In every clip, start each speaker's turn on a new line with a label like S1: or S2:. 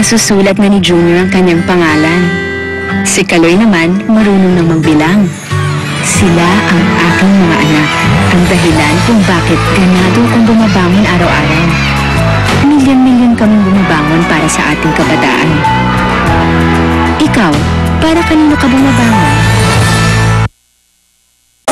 S1: Nasusulat na ni Junior ang kanyang pangalan. Si Kaloy naman marunong nang magbilang. Sila ang aking mga anak, ang dahilan kung bakit ganado akong bumabangon araw-araw. Milyon-milyon kaming bumabangon para sa ating kabataan. Ikaw, para kanino ka bumabangon?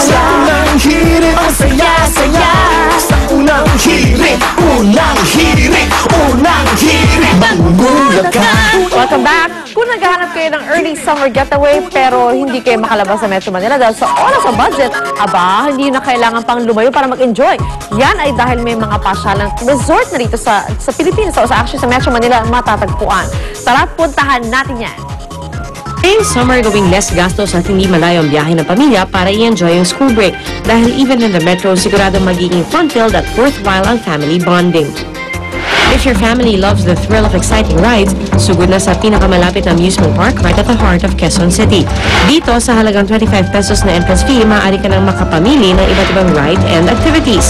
S2: Sa unang hirit, ang saya-saya. Sa unang hirit, unang hirit, unang hirit, magugulat ka.
S3: Welcome back! Kung naghahanap kayo ng early summer getaway pero hindi kayo makalabas sa Metro Manila dahil sa oras sa budget, aba, hindi na kailangan pang lumayo para mag-enjoy. Yan ay dahil may mga pasyalang resort na rito sa Pilipinas o actually sa Metro Manila matatagpuan. Tara, puntahan natin yan.
S4: Ngayong summer, gawing less gastos at hindi malayo ang biyahe ng pamilya para i-enjoy yung school break. Dahil even in the metro, sigurado magiging fun-filled at worthwhile ang family bonding. If your family loves the thrill of exciting rides, sugod na sa pinakamalapit na amusement park right at the heart of Quezon City. Dito, sa halagang 25 pesos na entrance fee, maaari ka nang makapamili ng iba't ibang ride and activities.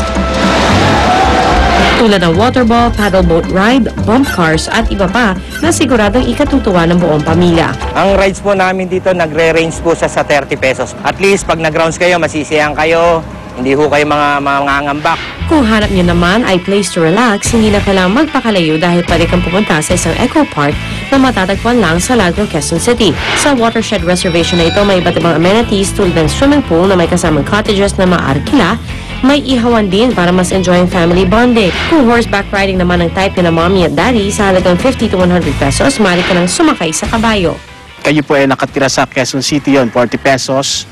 S4: Tulad ng waterball, paddleboat ride, bump cars at iba pa na siguradong ikatutuwa ng buong pamilya.
S5: Ang rides po namin dito nagre-range po sa 30 pesos. At least pag nag-rounds kayo, masisiyang kayo, hindi ho kayo mga ngambak.
S4: Kung hanap niyo naman ay place to relax, hindi na kailangang magpakalayo dahil pwede kang pumunta sa isang eco park na matatagpuan lang sa Lagro, Quezon City. Sa watershed reservation na ito, may iba't ibang amenities tulad ng swimming pool na may kasamang cottages na maarkila. May ihawan din para mas enjoy ang family bonding. Kung horseback riding naman ang type na mommy at daddy, sa halagang 50 to 100 pesos, maaari ka nang sumakay sa kabayo.
S6: Kayo po ay nakatira sa Quezon City, yon 40 pesos.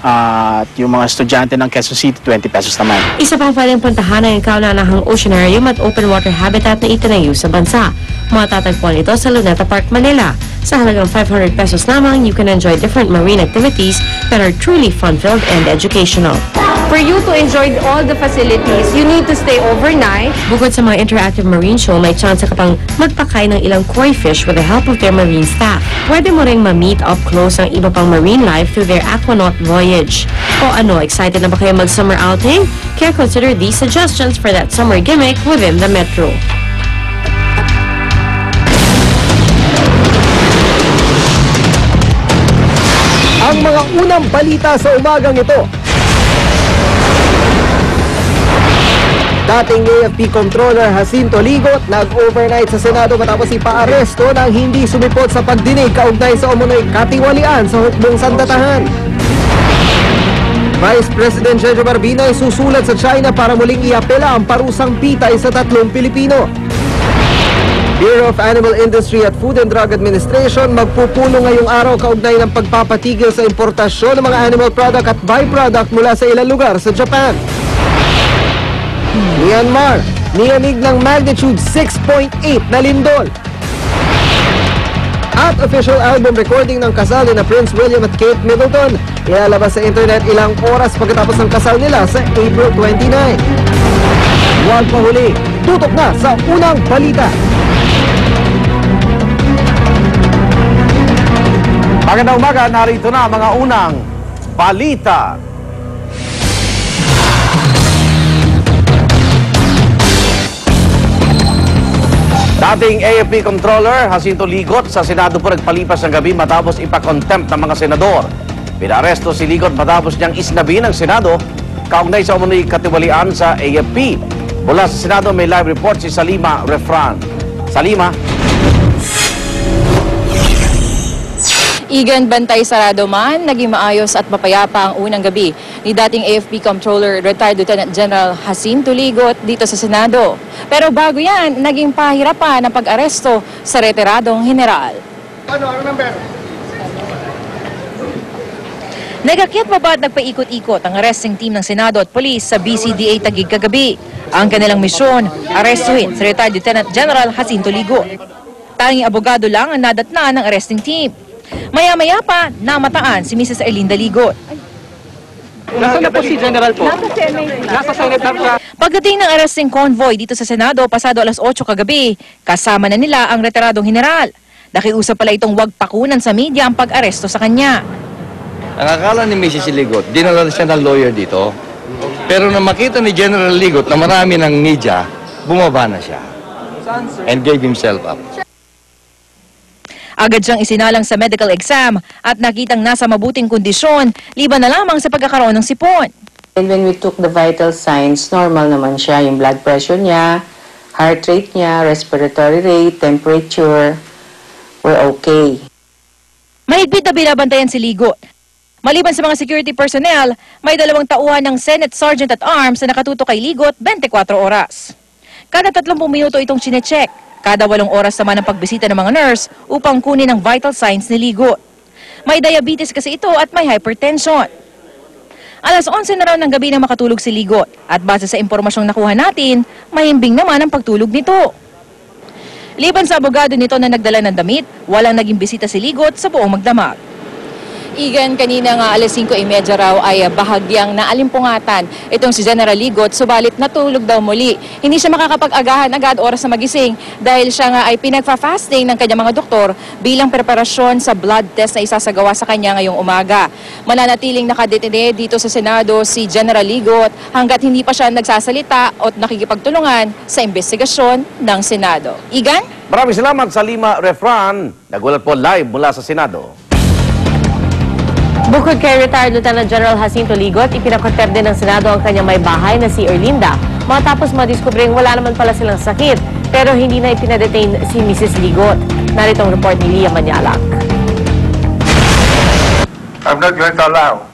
S6: At yung mga estudyante ng Quezon City, 20 pesos naman.
S4: Isa pang pwedeng puntahan ay ang kauna-nahang oceanarium at open water habitat na itinayo sa bansa. Matatagpuan ito sa Luneta Park, Manila. Sa halagang 500 pesos lamang, you can enjoy different marine activities that are truly fun-filled and educational.
S3: For you to enjoy all the facilities, you need to stay overnight.
S4: Bukod sa mga interactive marine show, may chance ka pang magpakay ng ilang koi fish with the help of their marine staff. Pwede mo ring ma-meet up close ang iba pang marine life through their aquanaut voyage. O ano, excited na ba kayo mag-summer outing? Kaya consider these suggestions for that summer gimmick within the metro.
S2: Ang mga unang balita sa umagang ito. Dating AFP Controller Jacinto Ligot nag-overnight sa Senado matapos ipaaresto nang hindi sumipot sa pagdinig kaugnay sa umunoy katiwalian sa hukbong sandatahan. Vice President Jojo Barbina ay susulat sa China para muling iapela ang parusang pitay sa 3 Pilipino. Bureau of Animal Industry at Food and Drug Administration magpupulong ngayong araw kaugnay ng pagpapatigil sa importasyon ng mga animal product at byproduct mula sa ilang lugar sa Japan. Myanmar, niyanig ng magnitude 6.8 na lindol. At official album recording ng kasal ni na Prince William at Kate Middleton ilalabas sa internet ilang oras pagkatapos ng kasal nila sa April 29. Huwag mahuli, tutok na sa unang balita.
S7: Magandang umaga, narito na ang mga unang balita. Dating AFP Controller Jacinto Ligot sa Senado po nagpalipas ng gabi matapos ipa-contempt ng mga senador. Pinaresto si Ligot matapos niyang isnabi ng Senado kaugnay sa umunoy katiwalian sa AFP. Mula sa Senado may live report si Salima Refran. Salima.
S8: Igan bantay sarado man, naging maayos at mapayapa ang unang gabi ni dating AFP Comptroller Retired Lieutenant General Jacinto Ligot dito sa Senado. Pero bago yan, naging pahirapan ang pag-aresto sa retiradong general.
S2: Ano number?
S8: Nagakyat pa ba at nagpaikot-ikot ang arresting team ng Senado at Police sa BCDA Taguig kagabi? Ang kanilang misyon, arestuhin si Retired Lieutenant General Jacinto Ligot. Tanging abogado lang ang nadatnaan ng arresting team. Maya-maya pa, namataan si Mrs. Erlinda Ligot.
S5: Nasaan na po si General po? Nasa Senate na.
S8: Pagdating ng arresting convoy dito sa Senado pasado alas 8 kagabi, kasama na nila ang retiradong general. Nakiusap pala itong wag pakunan sa media ang pag-aresto sa kanya.
S9: Nakakala ni Mrs. Ligot, dinala siya ng lawyer dito. Pero nang makita ni General Ligot na marami ng media, bumaba na siya. And gave himself up.
S8: Agad siyang isinalang sa medical exam at nakitang nasa mabuting kondisyon, liban na lamang sa pagkakaroon ng sipon.
S10: And when we took the vital signs, normal naman siya. Yung blood pressure niya, heart rate niya, respiratory rate, temperature, were okay.
S8: Mahigpit na binabantayan si Ligot. Maliban sa mga security personnel, may 2 tauhan ng Senate Sergeant at Arms na nakatutok kay Ligot 24 oras. Kada 30 minuto itong chinecheck, kada 8 oras naman ang pagbisita ng mga nurse upang kunin ang vital signs ni Ligot. May diabetes kasi ito at may hypertension. Alas 11 na raw ng gabi nang makatulog si Ligot at base sa impormasyong nakuha natin, mahimbing naman ang pagtulog nito. Liban sa abogado nito na nagdala ng damit, walang naging bisita si Ligot sa buong magdamag.
S11: Igan, kanina nga alas 5:30 raw ay bahagyang naalimpungatan itong si General Ligot, subalit natulog daw muli. Hindi siya makakapag-agahan agad oras na magising dahil siya nga ay pinagfa-fasting ng kanyang mga doktor bilang preparasyon sa blood test na isasagawa sa kanya ngayong umaga. Mananatiling nakadetine dito sa Senado si General Ligot hanggat hindi pa siya nagsasalita o nakikipagtulungan sa investigasyon ng Senado. Igan?
S7: Maraming salamat sa Lima Refran. Nagulat po live mula sa Senado.
S3: Bukod kay retired Lieutenant General Jacinto Ligot, ipinakonter din ng Senado ang kanyang may bahay na si Erlinda. Matapos madiskubring wala naman pala silang sakit, pero hindi na ipinadetain si Mrs. Ligot. Narito ang report ni Lia Manyalak.
S12: I'm not going to allow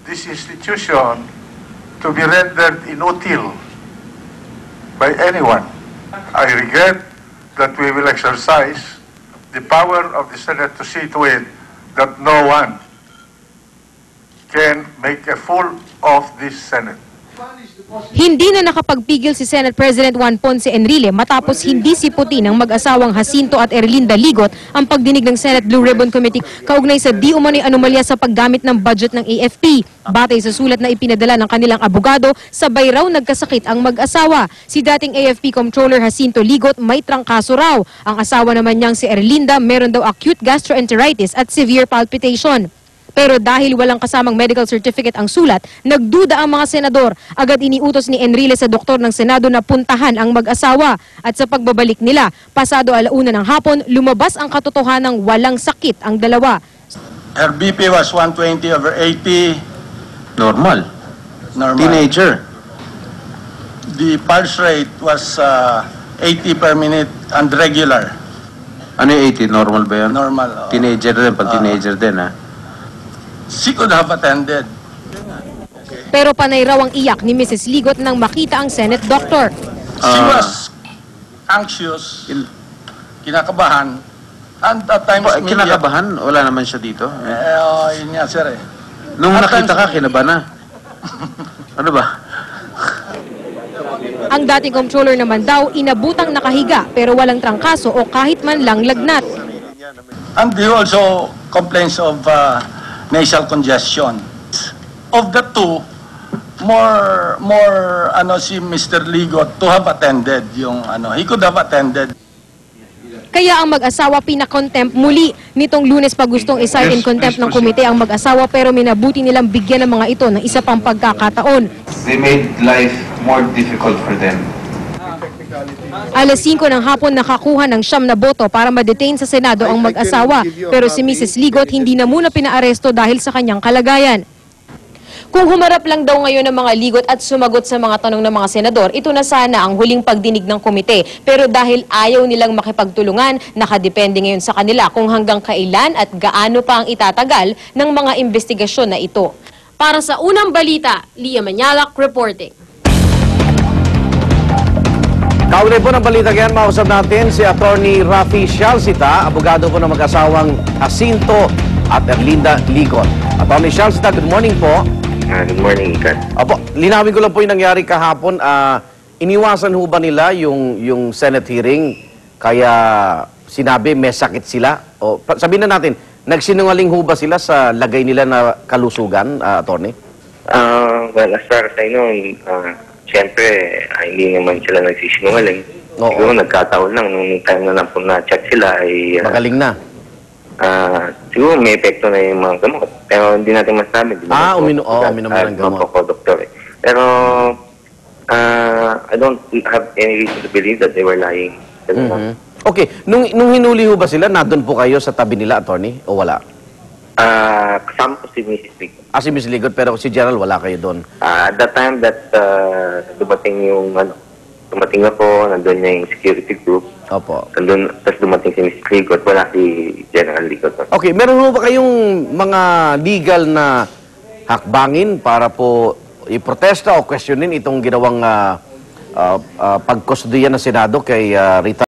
S12: this institution to be rendered inutile by anyone. I regret that we will exercise the power of the Senate to see to it that no one can make a fool of this Senate.
S13: Hindi na nakapagpigil si Senate President Juan Ponce Enrile matapos hindi siputin ng mag-asawang Jacinto at Erlinda Ligot ang pagdinig ng Senate Blue Ribbon Committee kaugnay sa di umano'y anomalya sa paggamit ng budget ng AFP. Batay sa sulat na ipinadala ng kanilang abogado, sabay raw nagkasakit ang mag-asawa. Si dating AFP Comptroller Jacinto Ligot may trangkaso raw. Ang asawa naman niyang si Erlinda meron daw acute gastroenteritis at severe palpitation. Pero dahil walang kasamang medical certificate ang sulat, nagduda ang mga senador. Agad iniutos ni Enrile sa doktor ng Senado na puntahan ang mag-asawa. At sa pagbabalik nila, pasado 1:00 ng hapon, lumabas ang katotohanang walang sakit ang dalawa.
S14: Her BP was 120/80.
S15: Normal. Teenager.
S14: The pulse rate was 80 per minute and regular.
S15: Ano yung 80? Normal ba yun?
S14: Normal.
S15: Teenager din, pag teenager din ha?
S14: She could have attended.
S13: Pero panay raw ang iyak ni Mrs. Ligot nang makita ang Senate doctor.
S14: She was anxious, kinakabahan, and at times
S15: kinakabahan? Wala naman siya dito.
S14: Yun nga, sir eh.
S15: Nung nakita ka, kinabahan na. Ano ba?
S13: Ang dating comptroller naman daw inabutang nakahiga pero walang trangkaso o kahit man lang lagnat.
S14: And he also complains of nasal congestion. Of the two, more si Mr. Ligot to have attended yung he could have attended.
S13: Kaya ang mag-asawa pinakontempt muli. Nitong Lunes pa gustong i-cite in contempt ng komite ang mag-asawa pero minabuti nilang bigyan ng mga ito ng isa pang pagkakataon.
S16: They made life more difficult for them.
S13: Alas 5 ng hapon nakakuha ng 9 na boto para ma-detain sa Senado ang mag-asawa. Pero si Mrs. Ligot hindi na muna pinaaresto dahil sa kanyang kalagayan. Kung humarap lang daw ngayon ng mga Ligot at sumagot sa mga tanong ng mga senador, ito na sana ang huling pagdinig ng komite. Pero dahil ayaw nilang makipagtulungan, nakadepende ngayon sa kanila kung hanggang kailan at gaano pa ang itatagal ng mga investigasyon na ito. Para sa Unang Balita, Lia Manyalak reporting.
S7: Kaugnay po ng balita yan, mausap natin si Attorney Rafi Shalcita, abogado po ng mag-asawang Jacinto at Erlinda Ligot. Attorney Shalcita, good morning po.
S17: Good morning, Ikan.
S7: Opo, linawin ko lang po yung nangyari kahapon. Iniwasan ho ba nila yung Senate hearing kaya sinabi may sakit sila? O, sabihin na natin, nagsinungaling ho ba sila sa lagay nila na kalusugan, Attorney?
S17: Well, as far as I know, siyempre, hindi naman sila nagsisinungaling. Siguro nagkataon lang, nung time na lang po na-check sila ay...
S7: magaling na.
S17: Siguro may epekto na yung mga gamot. Pero hindi natin masabi.
S7: Uminom ng gamot.
S17: Doktor eh. Pero, I don't have any reason to believe that they were lying.
S7: Okay, nung hinuli ho ba sila, nandun po kayo sa tabi nila, attorney, o wala?
S17: Kasama ko si Mrs. Ligot.
S7: Si Miss Ligot, pero si General wala kayo doon?
S17: At that time that dumating ako, nandun niya yung security group.
S7: Opo.
S17: Nandun, tapos dumating si Mrs. Ligot, wala si General Ligot.
S7: Okay, meron ho ba kayong mga legal na hakbangin para po iprotesta o questionin itong ginawang pagkustudiya ng Senado kay Rita